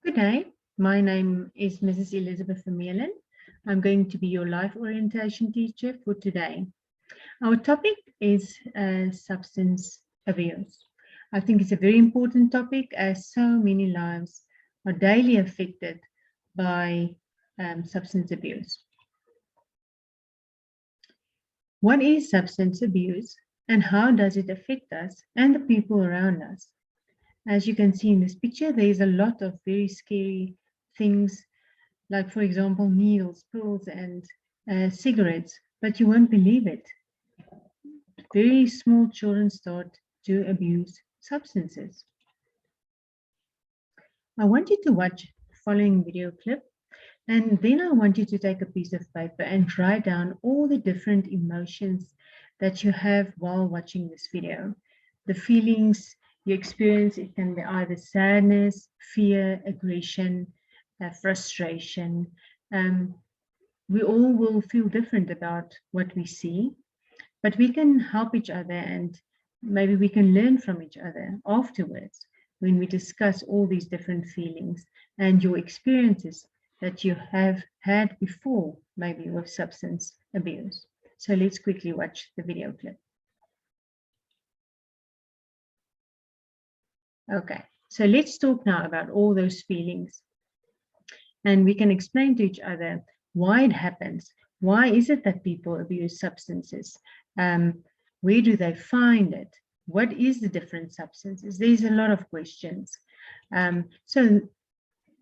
Good day. My name is Mrs. Elizabeth Vermeulen. I'm going to be your life orientation teacher for today. Our topic is substance abuse. I think it's a very important topic as so many lives are daily affected by substance abuse. What is substance abuse and how does it affect us and the people around us? As you can see in this picture, there is a lot of very scary things, like, for example, needles, pills, and cigarettes, but you won't believe it. Very small children start to abuse substances. I want you to watch the following video clip, and then I want you to take a piece of paper and write down all the different emotions that you have while watching this video. The feelings you experience, it can be either sadness, fear, aggression, frustration. We all will feel different about what we see, but we can help each other and maybe we can learn from each other afterwards when we discuss all these different feelings and your experiences that you have had before, maybe with substance abuse. So let's quickly watch the video clip. Okay, so let's talk now about all those feelings. And we can explain to each other why it happens. Why is it that people abuse substances? Where do they find it? What is the different substances? There's a lot of questions. So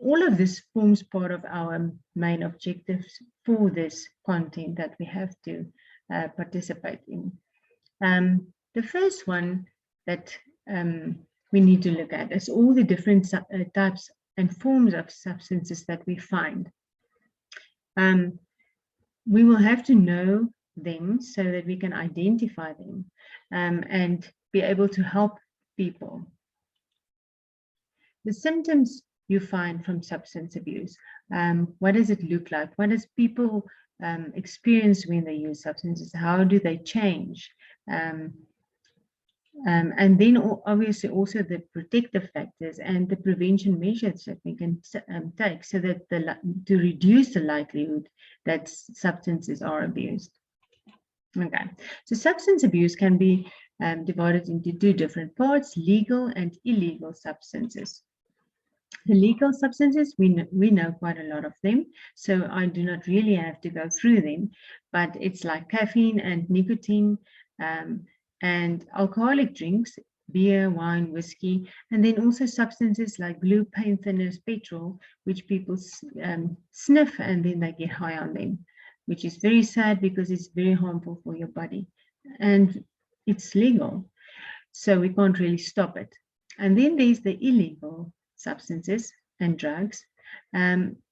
all of this forms part of our main objectives for this content that we have to participate in. The first one that we need to look at is all the different types and forms of substances that we find. We will have to know them so that we can identify them and be able to help people. The symptoms you find from substance abuse, what does it look like? What does people experience when they use substances? How do they change? And then obviously also the protective factors and the prevention measures that we can take so that to reduce the likelihood that substances are abused. Okay, so substance abuse can be divided into two different parts: legal and illegal substances. The legal substances, we know quite a lot of them, so I do not really have to go through them, but it's like caffeine and nicotine, and alcoholic drinks, beer, wine, whiskey, and then also substances like glue, paint thinners, petrol, which people sniff and then they get high on them, which is very sad because it's very harmful for your body. And it's legal, so we can't really stop it. And then there's the illegal substances and drugs.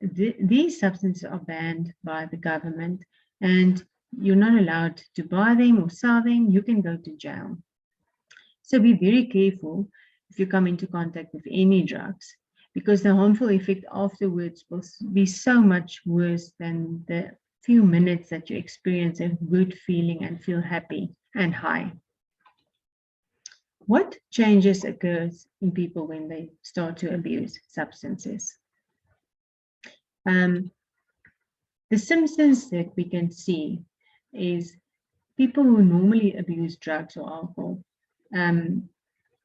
These substances are banned by the government and you're not allowed to buy them or sell them. You can go to jail. So be very careful if you come into contact with any drugs, because the harmful effect afterwards will be so much worse than the few minutes that you experience a good feeling and feel happy and high. What changes occurs in people when they start to abuse substances? The symptoms that we can see is people who normally abuse drugs or alcohol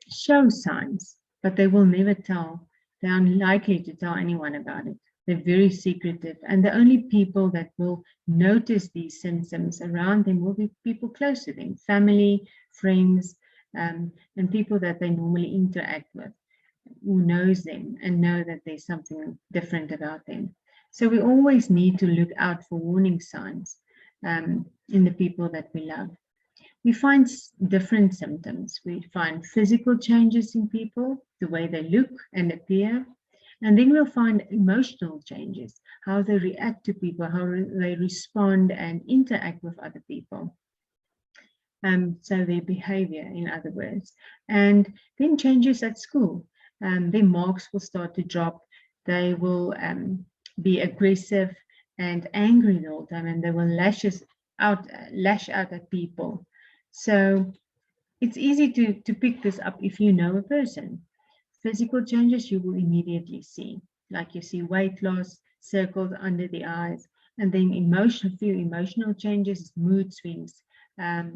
show signs, but they will never tell. They are unlikely to tell anyone about it. They're very secretive, and the only people that will notice these symptoms around them will be people close to them, family, friends, and people that they normally interact with, who knows them and know that there's something different about them. So we always need to look out for warning signs in the people that we love. We find different symptoms. We find physical changes in people, the way they look and appear. And then we'll find emotional changes, how they react to people, how they respond and interact with other people. So their behavior, in other words. And then changes at school. Their marks will start to drop. They will be aggressive and angry the whole time, and they will lash out at people. So it's easy to pick this up if you know a person. Physical changes you will immediately see. like you see weight loss, circles under the eyes, and then emotional changes, mood swings, their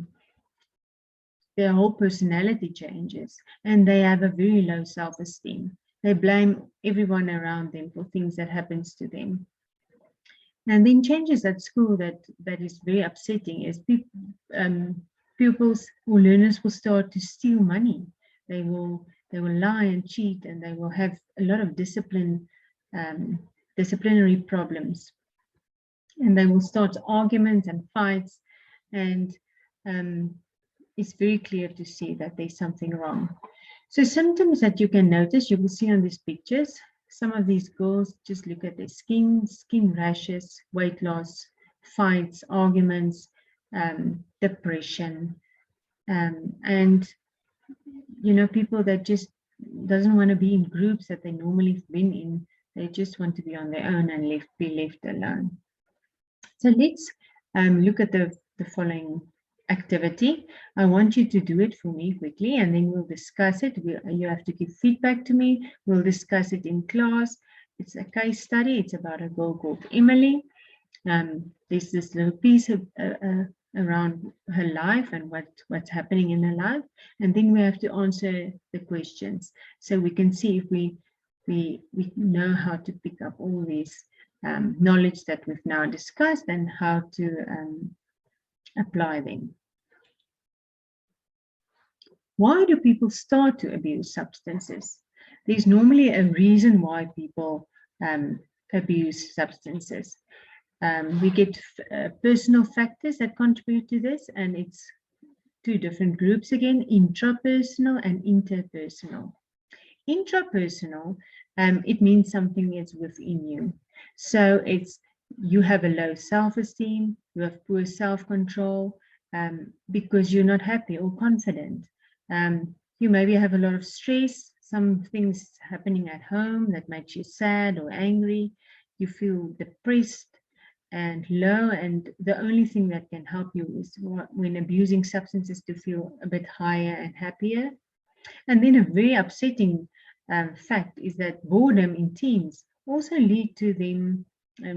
whole personality changes, and they have a very low self-esteem. They blame everyone around them for things that happens to them. And then changes at school that is very upsetting is pupils or learners will start to steal money. They will lie and cheat, and they will have a lot of disciplinary problems. And they will start arguments and fights, and it's very clear to see that there's something wrong. So symptoms that you can notice, you will see on these pictures. Some of these girls, just look at their skin rashes, weight loss, fights, arguments, depression, and people that just doesn't want to be in groups that they normally have been in. They just want to be on their own and be left alone. So let's look at the following activity. I want you to do it for me quickly, and then we'll discuss it. You have to give feedback to me. We'll discuss it in class. It's a case study. It's about a girl called Emily. There's this little piece around her life and what's happening in her life, and then we have to answer the questions so we can see if we know how to pick up all these knowledge that we've now discussed and how to apply them. Why do people start to abuse substances? There's normally a reason why people abuse substances. We get personal factors that contribute to this, and it's two different groups again, intrapersonal and interpersonal. Intrapersonal, it means something is within you. So it's you have a low self-esteem, you have poor self-control because you're not happy or confident. You maybe have a lot of stress, some things happening at home that makes you sad or angry. You feel depressed and low, and the only thing that can help you is when abusing substances to feel a bit higher and happier. And then a very upsetting fact is that boredom in teens also lead to them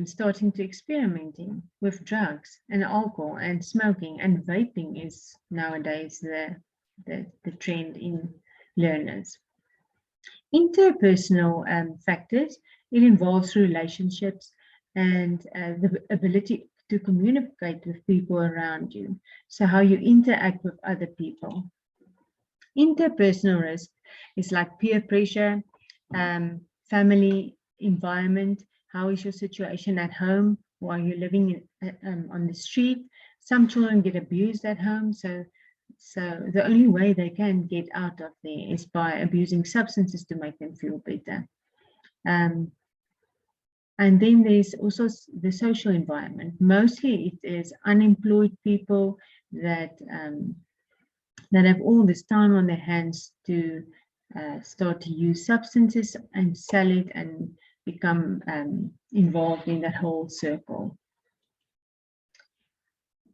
starting to experimenting with drugs and alcohol and smoking, and vaping is nowadays the trend in learners. Interpersonal factors, it involves relationships and the ability to communicate with people around you. So how you interact with other people. Interpersonal risk is like peer pressure, family environment. How is your situation at home? Or are you living on the street? Some children get abused at home, so the only way they can get out of there is by abusing substances to make them feel better. And then there's also the social environment. Mostly it is unemployed people that have all this time on their hands to start to use substances and sell it and become involved in that whole circle.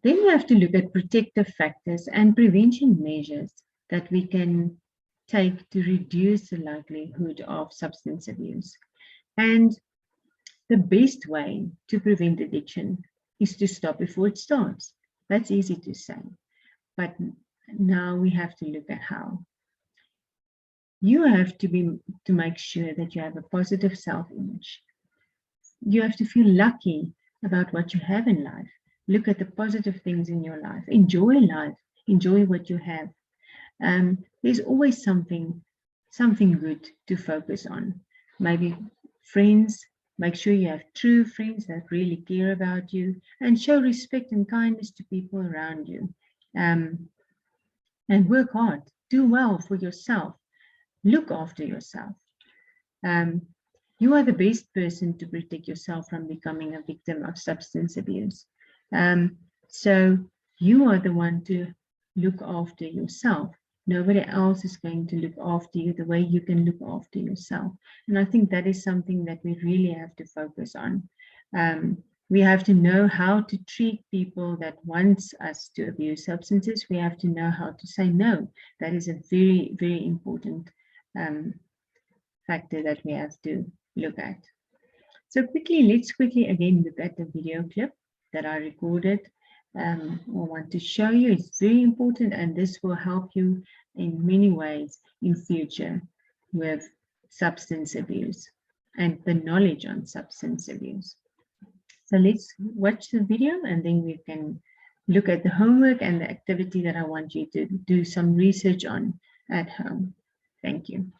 Then we have to look at protective factors and prevention measures that we can take to reduce the likelihood of substance abuse. And the best way to prevent addiction is to stop before it starts. That's easy to say, but now we have to look at how. You have to make sure that you have a positive self-image. You have to feel lucky about what you have in life. Look at the positive things in your life. Enjoy life. Enjoy what you have. There's always something good to focus on. Maybe friends. Make sure you have true friends that really care about you, and show respect and kindness to people around you. And work hard. Do well for yourself. Look after yourself. You are the best person to protect yourself from becoming a victim of substance abuse. So you are the one to look after yourself. Nobody else is going to look after you the way you can look after yourself. And I think that is something that we really have to focus on. We have to know how to treat people that wants us to abuse substances. We have to know how to say no. That is a very, very important factor that we have to look at. So let's quickly again look at the video clip that I recorded. I want to show you. It's very important, and this will help you in many ways in future with substance abuse and the knowledge on substance abuse. So let's watch the video, and then we can look at the homework and the activity that I want you to do some research on at home. Thank you.